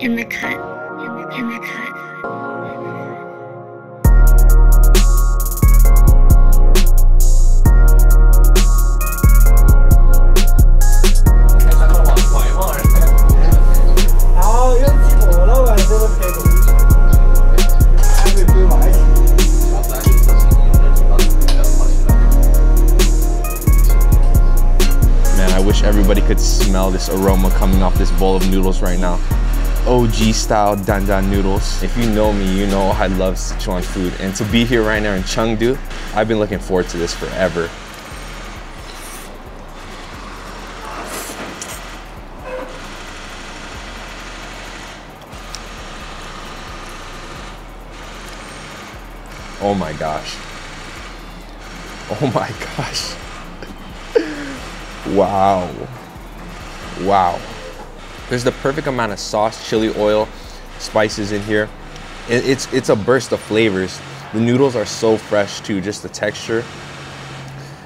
In the cut. In the cut. Everybody could smell this aroma coming off this bowl of noodles right now. OG style Dan Dan noodles. If you know me, you know I love Sichuan food. And to be here right now in Chengdu, I've been looking forward to this forever. Oh my gosh. Oh my gosh. Wow. Wow. There's the perfect amount of sauce, chili oil, spices in here. It's a burst of flavors. The noodles are so fresh too, just the texture.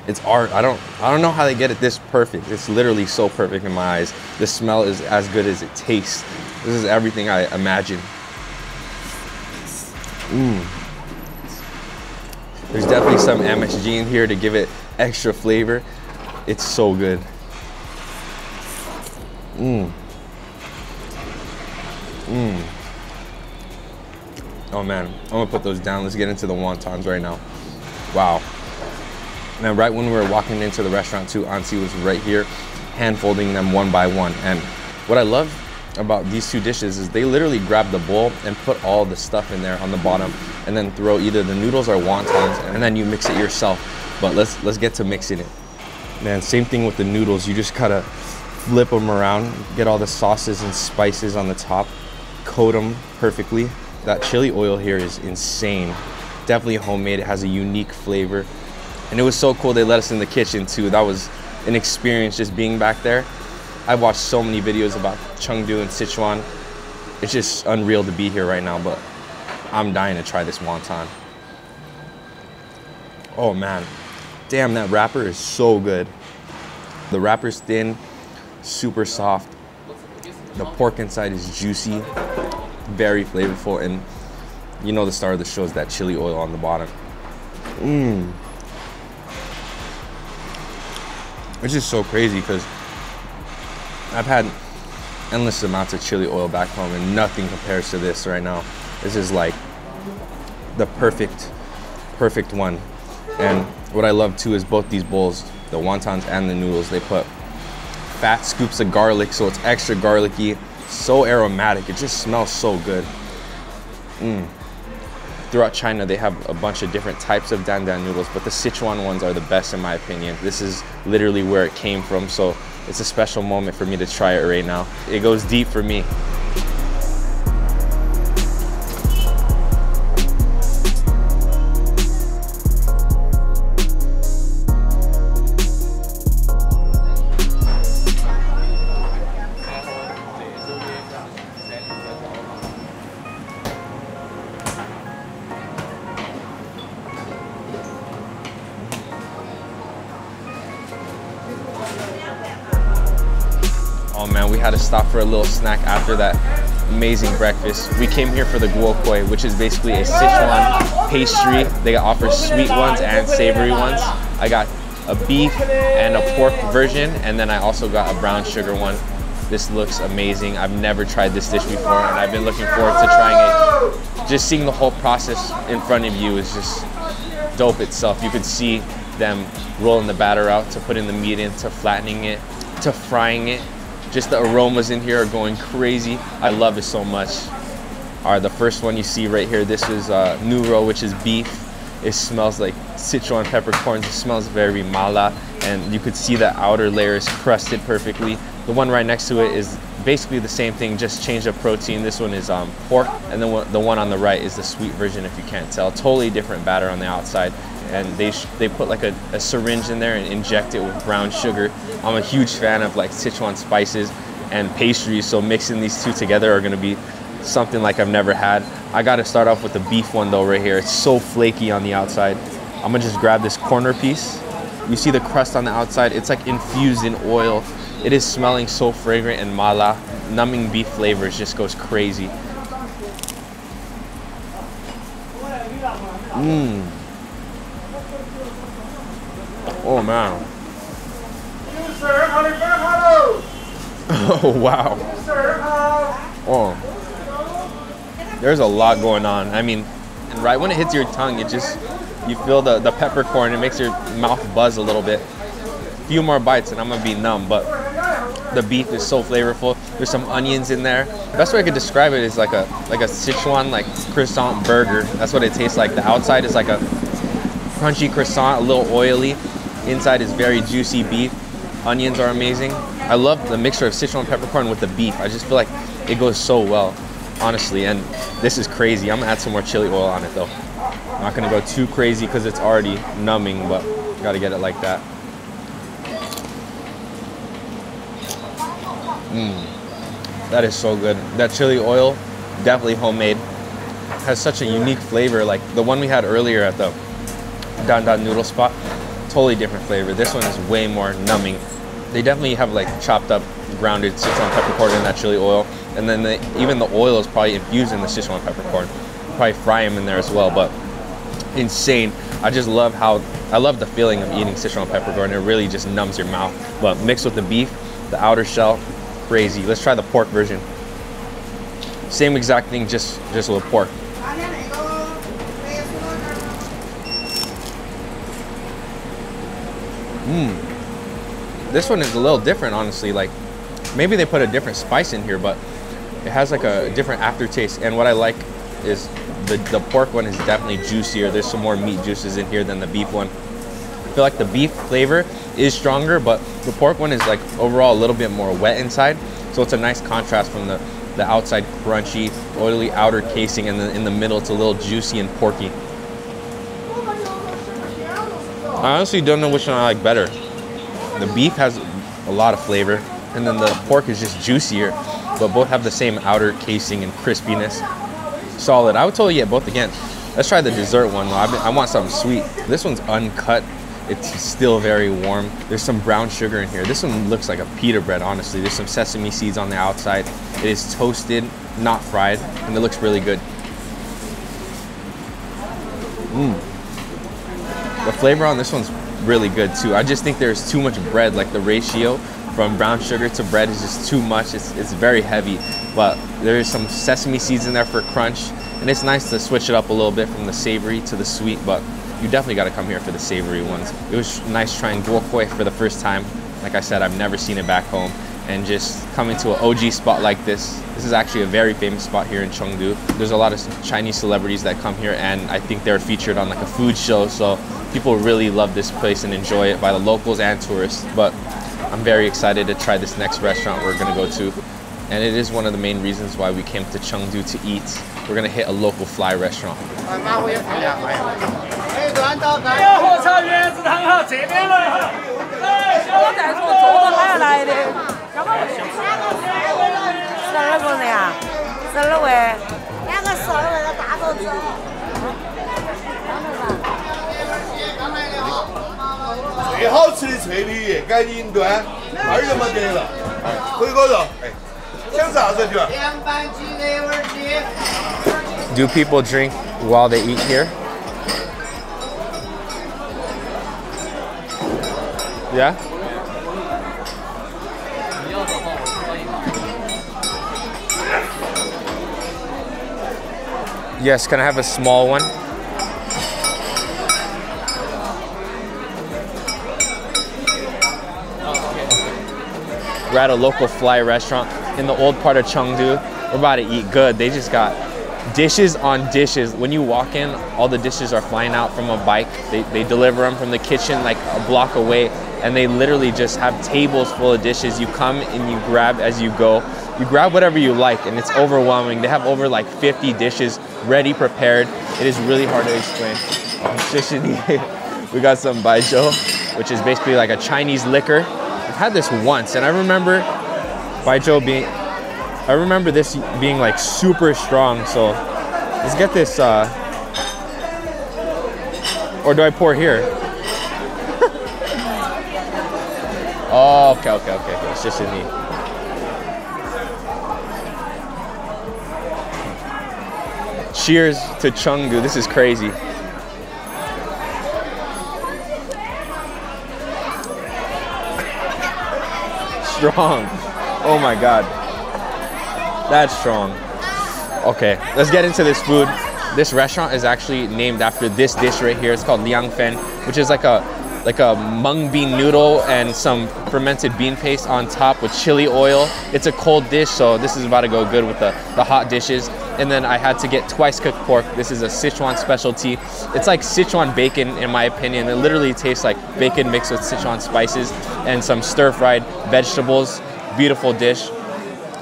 It's art. I don't know how they get it this perfect. It's literally so perfect in my eyes. The smell is as good as it tastes. This is everything I imagine. There's definitely some MSG in here to give it extra flavor. It's so good. Oh man, I'm gonna put those down. Let's get into the wontons right now. Wow. Now, right when we were walking into the restaurant too, Auntie was right here, hand folding them one by one. And what I love about these two dishes is they literally grab the bowl and put all the stuff in there on the bottom, and then throw either the noodles or wontons, and then you mix it yourself. But let's get to mixing it. Man, same thing with the noodles. You just gotta flip them around, get all the sauces and spices on the top, coat them perfectly. That chili oil here is insane. Definitely homemade. It has a unique flavor. And it was so cool they let us in the kitchen too. That was an experience just being back there. I've watched so many videos about Chengdu and Sichuan. It's just unreal to be here right now, but I'm dying to try this wonton. Oh man. Damn, that wrapper is so good. The wrapper's thin, super soft. The pork inside is juicy, very flavorful, and you know the star of the show is that chili oil on the bottom. It's just so crazy because I've had endless amounts of chili oil back home and nothing compares to this right now. This is like the perfect one. And what I love too is both these bowls, the wontons and the noodles, they put fat scoops of garlic, so it's extra garlicky, so aromatic. It just smells so good. Throughout China, they have a bunch of different types of Dan Dan noodles, but the Sichuan ones are the best in my opinion. This is literally where it came from, so it's a special moment for me to try it right now. It goes deep for me. Oh man, we had to stop for a little snack after that amazing breakfast. We came here for the Guokui, which is basically a Sichuan pastry. They offer sweet ones and savory ones. I got a beef and a pork version, and then I also got a brown sugar one. This looks amazing. I've never tried this dish before, and I've been looking forward to trying it. Just seeing the whole process in front of you is just dope itself. You could see them rolling the batter out to putting the meat in, to flattening it, to frying it. Just the aromas in here are going crazy. I love it so much. All right, the first one you see right here, this is nuro, which is beef. It smells like Sichuan peppercorns. It smells very mala, and you could see the outer layer is crusted perfectly. The one right next to it is basically the same thing, just change of protein. This one is pork, and then the one on the right is the sweet version, if you can't tell. Totally different batter on the outside. And they put like a syringe in there and inject it with brown sugar. I'm a huge fan of like Sichuan spices and pastries, so mixing these two together are gonna be something like I've never had. I gotta start off with the beef one though right here. It's so flaky on the outside. I'm gonna just grab this corner piece. You see the crust on the outside? It's like infused in oil. It is smelling so fragrant and mala. numbing beef flavors just goes crazy. Oh man. Oh wow. Oh. There's a lot going on. I mean, and right when it hits your tongue, it just, you feel the peppercorn. It makes your mouth buzz a little bit. A few more bites and I'm gonna be numb, but the beef is so flavorful. There's some onions in there. The best way I could describe it is like a Sichuan croissant burger. That's what it tastes like. The outside is like a crunchy croissant, a little oily. Inside is very juicy beef. Onions are amazing. I love the mixture of Sichuan peppercorn with the beef. I just feel like it goes so well, honestly. And this is crazy. I'm gonna add some more chili oil on it though. I'm not gonna go too crazy because it's already numbing, but gotta get it like that. That is so good. That chili oil, definitely homemade. Has such a unique flavor. Like the one we had earlier at the Dan Dan noodle spot, totally different flavor. This one is way more numbing. They definitely have like chopped up grounded Sichuan peppercorn in that chili oil. And then even the oil is probably infused in the Sichuan peppercorn. Probably fry them in there as well, but insane. I just love I love the feeling of eating Sichuan peppercorn. It really just numbs your mouth. But mixed with the beef, the outer shell, crazy. Let's try the pork version. Same exact thing, just with pork. This one is a little different, honestly. Like maybe they put a different spice in here, but it has like a different aftertaste. And what I like is the pork one is definitely juicier. There's some more meat juices in here than the beef one. I feel like the beef flavor is stronger, but the pork one is like overall a little bit more wet inside. So it's a nice contrast from the outside crunchy, oily outer casing, and then in the middle it's a little juicy and porky. I honestly don't know which one I like better. The beef has a lot of flavor, and then the pork is just juicier, but both have the same outer casing and crispiness. Solid. I would totally get both again. Let's try the dessert one though. I want something sweet. This one's uncut. It's still very warm. There's some brown sugar in here. This one looks like a pita bread, honestly. There's some sesame seeds on the outside. It is toasted, not fried, and it looks really good. The flavor on this one's really good too. I just think there's too much bread. Like the ratio from brown sugar to bread is just too much. It's very heavy, but there is some sesame seeds in there for crunch, and it's nice to switch it up a little bit from the savory to the sweet, but you definitely got to come here for the savory ones. It was nice trying guokui for the first time. Like I said, I've never seen it back home, and just coming to an OG spot like this. This is actually a very famous spot here in Chengdu. There's a lot of Chinese celebrities that come here, and I think they're featured on like a food show, so people really love this place and enjoy it by the locals and tourists. But I'm very excited to try this next restaurant we're gonna go to, and it is one of the main reasons why we came to Chengdu to eat. We're gonna hit a local fly restaurant. Do people drink while they eat here? Yeah? Yes, can I have a small one? We're at a local fly restaurant in the old part of Chengdu. We're about to eat good. They just got dishes on dishes. When you walk in, all the dishes are flying out from a bike. They deliver them from the kitchen like a block away, and they literally just have tables full of dishes. You come and you grab as you go. You grab whatever you like, and it's overwhelming. They have over like 50 dishes ready, prepared. It is really hard to explain. We got some baijiu, which is basically like a Chinese liquor. I've had this once, and I remember baijiu this being like super strong. So let's get this, or do I pour here? Oh, okay. It's just in the. Cheers to Chengdu. This is crazy. Strong. Oh my God. That's strong. Okay, let's get into this food. This restaurant is actually named after this dish right here. It's called Liangfen, which is like a mung bean noodle and some fermented bean paste on top with chili oil. It's a cold dish, so this is about to go good with the hot dishes. And then I had to get twice cooked pork. This is a Sichuan specialty. It's like Sichuan bacon, in my opinion. It literally tastes like bacon mixed with Sichuan spices and some stir-fried vegetables. Beautiful dish.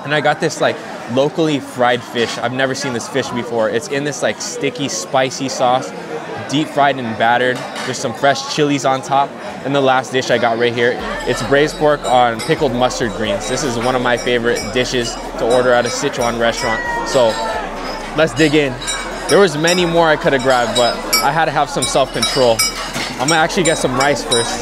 And I got this like locally fried fish. I've never seen this fish before. It's in this like sticky, spicy sauce, deep fried and battered. There's some fresh chilies on top. And the last dish I got right here, it's braised pork on pickled mustard greens. This is one of my favorite dishes to order at a Sichuan restaurant. So let's dig in. There was many more I could have grabbed, but I had to have some self-control. I'm gonna actually get some rice first.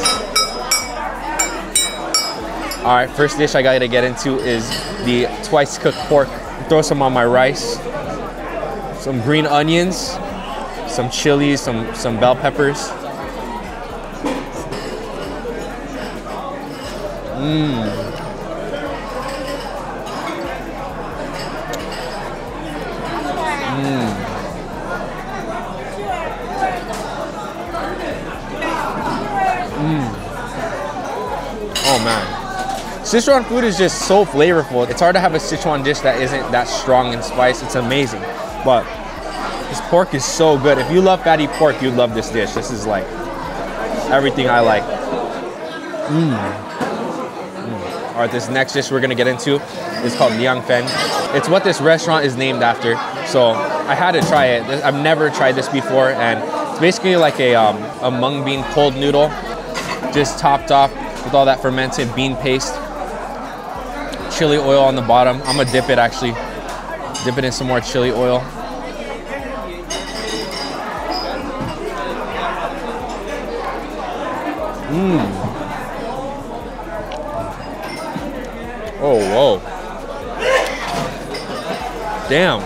All right, first dish I gotta get into is the twice cooked pork. Throw some on my rice. Some green onions, some chilies, some bell peppers. Oh man. Sichuan food is just so flavorful. It's hard to have a Sichuan dish that isn't that strong in spice. It's amazing. But this pork is so good. If you love fatty pork, you'd love this dish. This is like everything I like. All right, this next dish we're gonna get into is called Liangfen. It's what this restaurant is named after. So I had to try it. I've never tried this before, and it's basically like a mung bean cold noodle, just topped off with all that fermented bean paste. Chili oil on the bottom. I'm gonna dip it actually. Dip it in some more chili oil. Oh, whoa. Damn.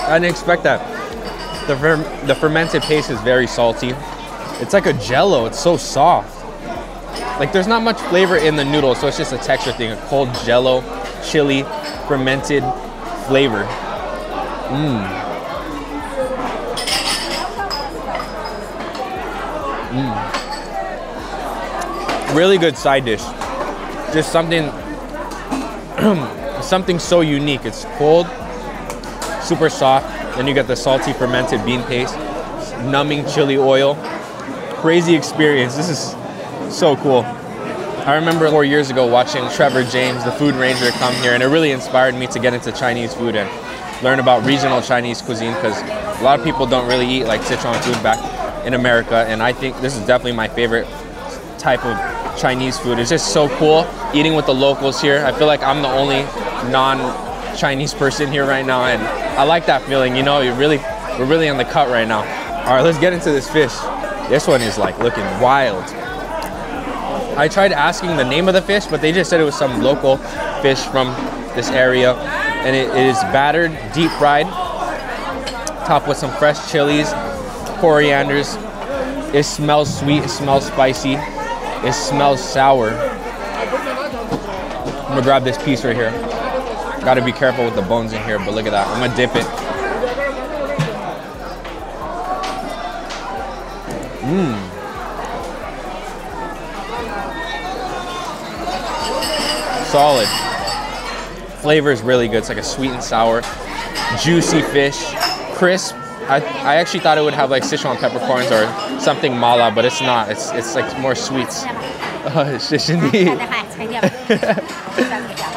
I didn't expect that. The fermented paste is very salty. It's like a jello. It's so soft. Like there's not much flavor in the noodle, so it's just a texture thing. A cold jello, chili, fermented flavor. Really good side dish. Just something something so unique. It's cold, super soft. Then you get the salty fermented bean paste, numbing chili oil. Crazy experience. This is so cool. I remember 4 years ago watching Trevor James, the food ranger, come here, and it really inspired me to get into Chinese food and learn about regional Chinese cuisine, because a lot of people don't really eat like Sichuan food back in America, and I think this is definitely my favorite type of Chinese food. It's just so cool eating with the locals here. I feel like I'm the only non-Chinese person here right now, and I like that feeling. You know, we're really on the cut right now. All right, let's get into this fish. This one is like looking wild. I tried asking the name of the fish, but they just said it was some local fish from this area, and it is battered, deep fried, topped with some fresh chilies, corianders. It smells sweet, it smells spicy, it smells sour. I'm gonna grab this piece right here. Gotta be careful with the bones in here, but look at that. I'm gonna dip it. Solid. Flavor is really good. It's like a sweet and sour, juicy fish, crisp. I actually thought it would have like Sichuan peppercorns or something mala, but it's not. It's like more sweets.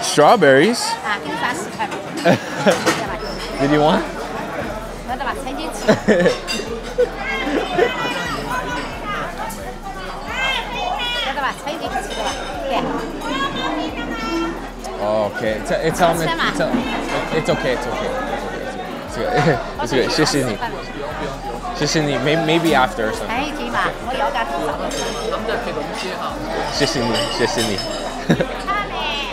Strawberries. Did you want? Oh, okay. Tell me. It's okay. It's okay. It's good. 谢谢你. 谢谢你. Maybe after or something. 谢谢你.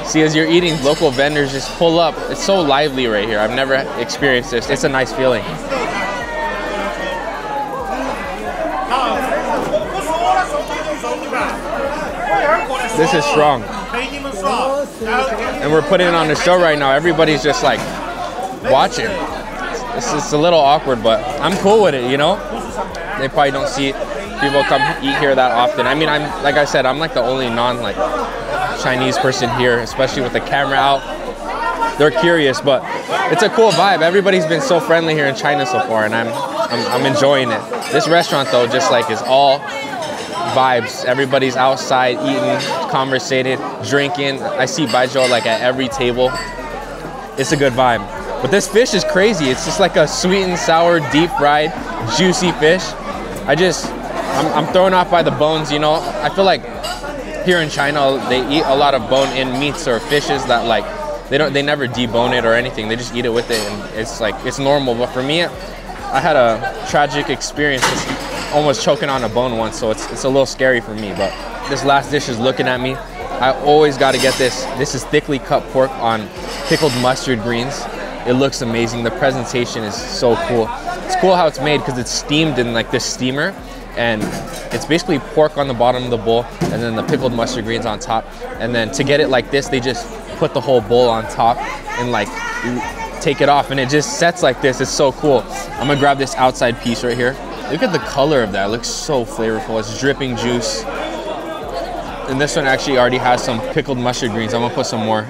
See, as you're eating, local vendors just pull up. It's so lively right here. I've never experienced this. It's a nice feeling. This is strong. And we're putting it on the show right now. Everybody's just like watching. It's a little awkward, but I'm cool with it, you know? They probably don't see people come eat here that often. I mean, like I said, I'm like the only Chinese person here, especially with the camera out. They're curious, but it's a cool vibe. Everybody's been so friendly here in China so far, and I'm enjoying it. This restaurant though, just like is all vibes. Everybody's outside eating, conversating, drinking. I see baijiu like at every table. It's a good vibe. But this fish is crazy. It's just like a sweet and sour, deep fried, juicy fish. I'm thrown off by the bones, you know. I feel like here in China, they eat a lot of bone-in meats or fishes that like, they never debone it or anything. They just eat it with it, and it's like, it's normal. But for me, I had a tragic experience just almost choking on a bone once, so it's a little scary for me. But this last dish is looking at me. I always got to get this. This is thickly cut pork on pickled mustard greens. It looks amazing. The presentation is so cool. It's cool how it's made because it's steamed in like this steamer, and it's basically pork on the bottom of the bowl and then the pickled mustard greens on top. And then to get it like this, they just put the whole bowl on top and like take it off, and it just sets like this. It's so cool. I'm gonna grab this outside piece right here. Look at the color of that. It looks so flavorful. It's dripping juice. And this one actually already has some pickled mustard greens. I'm gonna put some more.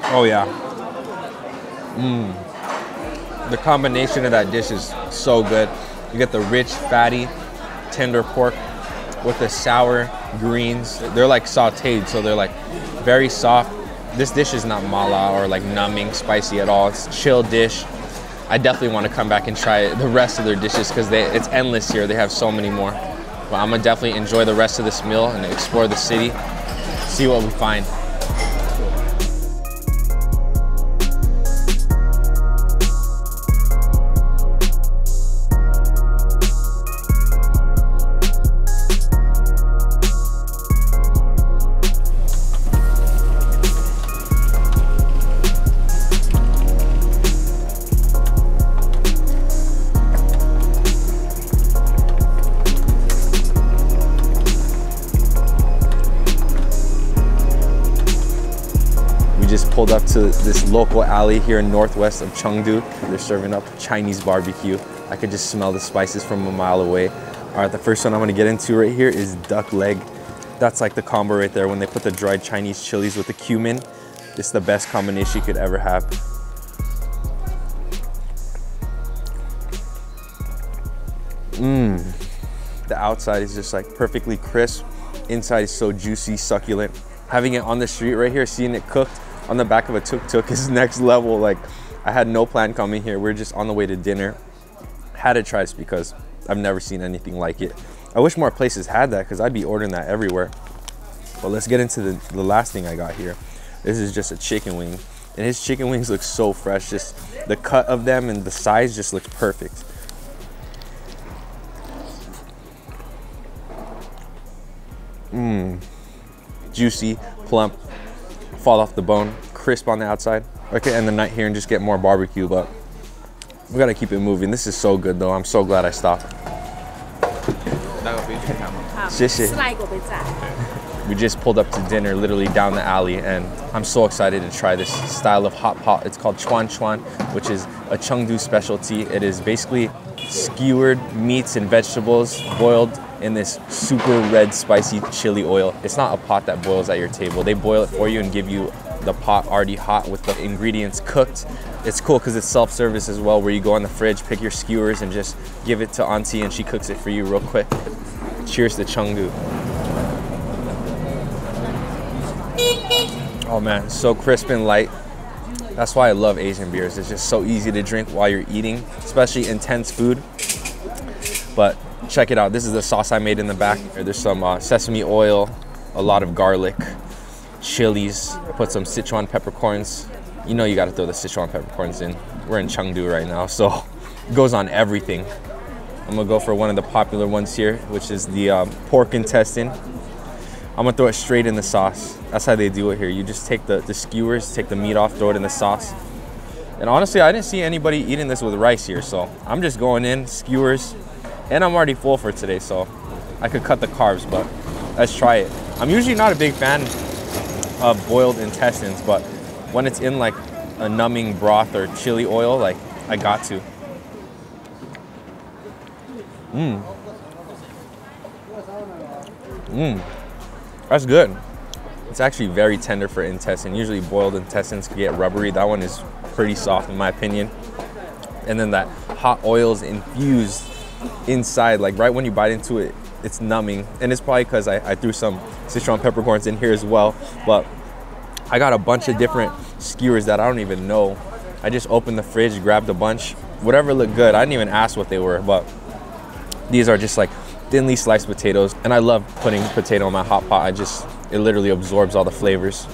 Oh yeah. The combination of that dish is so good. You get the rich, fatty, tender pork with the sour greens. They're like sauteed, so they're like very soft. This dish is not mala or like numbing spicy at all. It's a chill dish. I definitely want to come back and try the rest of their dishes because it's endless here. They have so many more. But I'm gonna definitely enjoy the rest of this meal and explore the city, see what we find. Pulled up to this local alley here in northwest of Chengdu. They're serving up Chinese barbecue. I could just smell the spices from a mile away. All right, the first one I'm gonna get into right here is duck leg. That's like the combo right there when they put the dried Chinese chilies with the cumin. It's the best combination you could ever have. The outside is just like perfectly crisp. Inside is so juicy, succulent. Having it on the street right here, seeing it cooked on the back of a tuk-tuk is next level. Like, I had no plan coming here. We're just on the way to dinner. Had to try this because I've never seen anything like it. I wish more places had that because I'd be ordering that everywhere. But let's get into the last thing I got here. This is just a chicken wing. And his chicken wings look so fresh. Just the cut of them and the size just looks perfect. Juicy, plump, fall off the bone, crisp on the outside. Okay, end the night here and just get more barbecue, but we gotta keep it moving. This is so good though. I'm so glad I stopped. We just pulled up to dinner literally down the alley, and I'm so excited to try this style of hot pot. It's called chuan, which is a Chengdu specialty. It is basically skewered meats and vegetables boiled in this super red spicy chili oil. It's not a pot that boils at your table. They boil it for you and give you the pot already hot with the ingredients cooked. It's cool because it's self-service as well, where you go in the fridge, pick your skewers and just give it to auntie and she cooks it for you real quick. Cheers to Chengdu. Oh man, it's so crisp and light. That's why I love Asian beers. It's just so easy to drink while you're eating, especially intense food. But check it out. This is the sauce I made in the back. There's some sesame oil, a lot of garlic, chilies, put some Sichuan peppercorns. You know you got to throw the Sichuan peppercorns in. We're in Chengdu right now, so goes on everything. I'm gonna go for one of the popular ones here, which is the pork intestine. I'm gonna throw it straight in the sauce. That's how they do it here. You just take the skewers, take the meat off, throw it in the sauce. And honestly, I didn't see anybody eating this with rice here, so I'm just going in, skewers, and I'm already full for today, so I could cut the carbs, but let's try it. I'm usually not a big fan of boiled intestines, but when it's in like a numbing broth or chili oil, like I got to. That's good. It's actually very tender for intestine. Usually boiled intestines can get rubbery. That one is pretty soft in my opinion. And then that hot oil is infused inside, like right when you bite into it, it's numbing. And it's probably because I threw some Sichuan peppercorns in here as well. But I got a bunch of different skewers that I don't even know. I just opened the fridge, grabbed a bunch. Whatever looked good. I didn't even ask what they were, but these are just like thinly sliced potatoes. And I love putting potato in my hot pot. It literally absorbs all the flavors.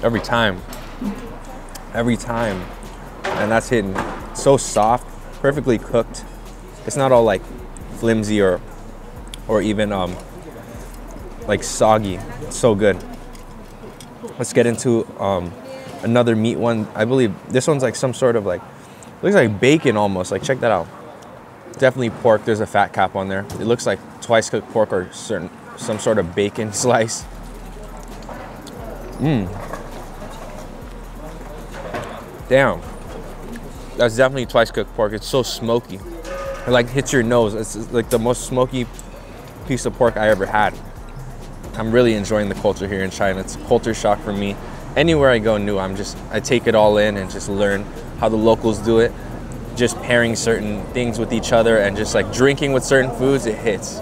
Every time. And that's hitting. So soft, perfectly cooked. It's not all like flimsy or even like soggy. It's so good. Let's get into another meat one. I believe this one's like some sort of like, looks like bacon almost. Like check that out. Definitely pork. There's a fat cap on there. It looks like twice cooked pork or some sort of bacon slice. Damn. That's definitely twice cooked pork. It's so smoky. It like hits your nose. It's like the most smoky piece of pork I ever had. I'm really enjoying the culture here in China. It's a culture shock for me. Anywhere I go new, I take it all in and just learn how the locals do it. Just pairing certain things with each other and just like drinking with certain foods, it hits.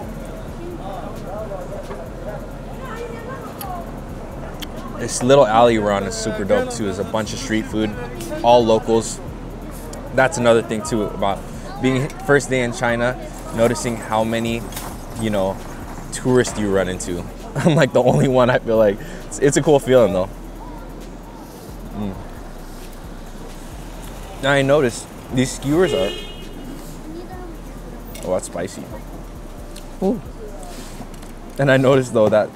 This little alley we're on is super dope too. There's a bunch of street food, all locals. That's another thing too about being first day in China, noticing how many, you know, tourists you run into. I'm like the only one. I feel like it's a cool feeling though. Now I noticed these skewers are, oh, that's spicy. Ooh. And I noticed though that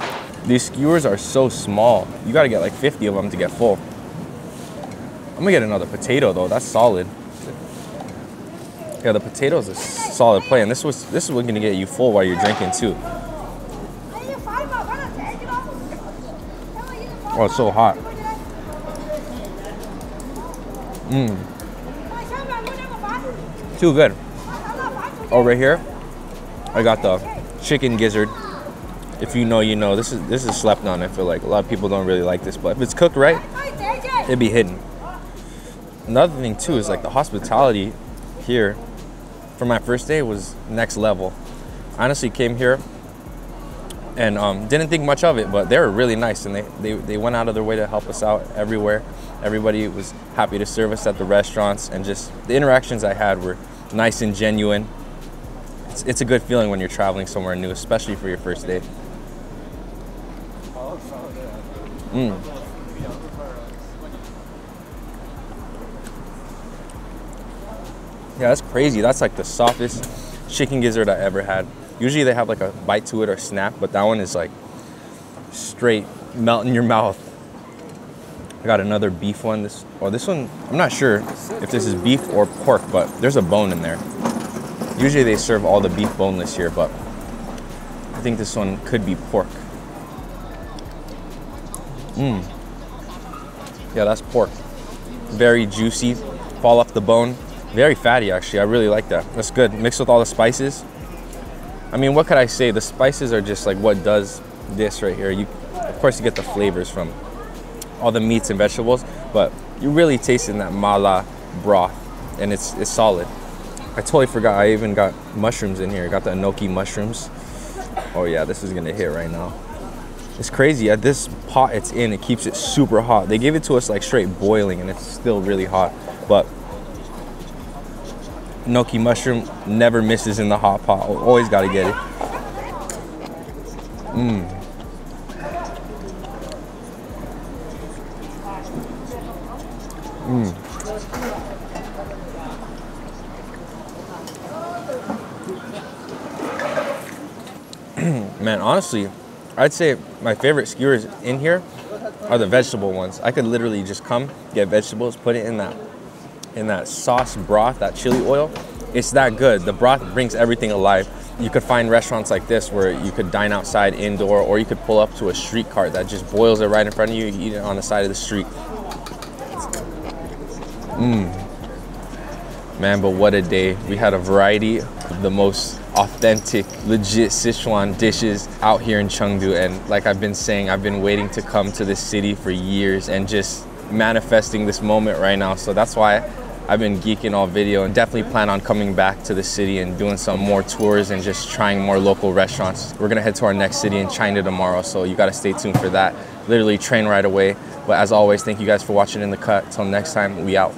these skewers are so small. You gotta get like 50 of them to get full. I'm gonna get another potato though. That's solid. Yeah, the potato is a solid play, and this is what's gonna get you full while you're drinking too. Oh, it's so hot. Too good. Over here, I got the chicken gizzard. If you know, you know. This is slept on. I feel like a lot of people don't really like this, but if it's cooked right, it'd be hidden. Another thing too is like the hospitality here for my first day was next level. I honestly came here and didn't think much of it, but they were really nice, and they went out of their way to help us out everywhere. Everybody was happy to serve us at the restaurants, and just the interactions I had were nice and genuine. It's a good feeling when you're traveling somewhere new, especially for your first day. Yeah, that's crazy. That's like the softest chicken gizzard I ever had. Usually they have like a bite to it or snap, but that one is like straight melt in your mouth. I got another beef one. This one, I'm not sure if this is beef or pork, but there's a bone in there. Usually they serve all the beef boneless here, but I think this one could be pork. Yeah, that's pork. Very juicy, fall off the bone. Very fatty, actually. I really like that. That's good. Mixed with all the spices. I mean, what could I say? The spices are just like what does this right here. Of course, you get the flavors from all the meats and vegetables, but you're really tasting that mala broth, and it's solid. I totally forgot. I even got mushrooms in here. I got the enoki mushrooms. Oh yeah, this is gonna hit right now. It's crazy. At this pot it's in, it keeps it super hot. They gave it to us like straight boiling, and it's still really hot. But enoki mushroom never misses in the hot pot. Always gotta get it. Man, honestly, I'd say my favorite skewers in here are the vegetable ones. I could literally just come, get vegetables, put it in that sauce broth, that chili oil. It's that good. The broth brings everything alive. You could find restaurants like this where you could dine outside indoor, or you could pull up to a street cart that just boils it right in front of you. You eat it on the side of the street. Man, but what a day. We had a variety of the most authentic, legit Sichuan dishes out here in Chengdu. And like I've been saying, I've been waiting to come to this city for years and just manifesting this moment right now. So that's why I've been geeking all video, and definitely plan on coming back to the city and doing some more tours and just trying more local restaurants. We're gonna head to our next city in China tomorrow, so you gotta stay tuned for that. Literally train right away. But as always, thank you guys for watching In The Cut. Till next time, we out.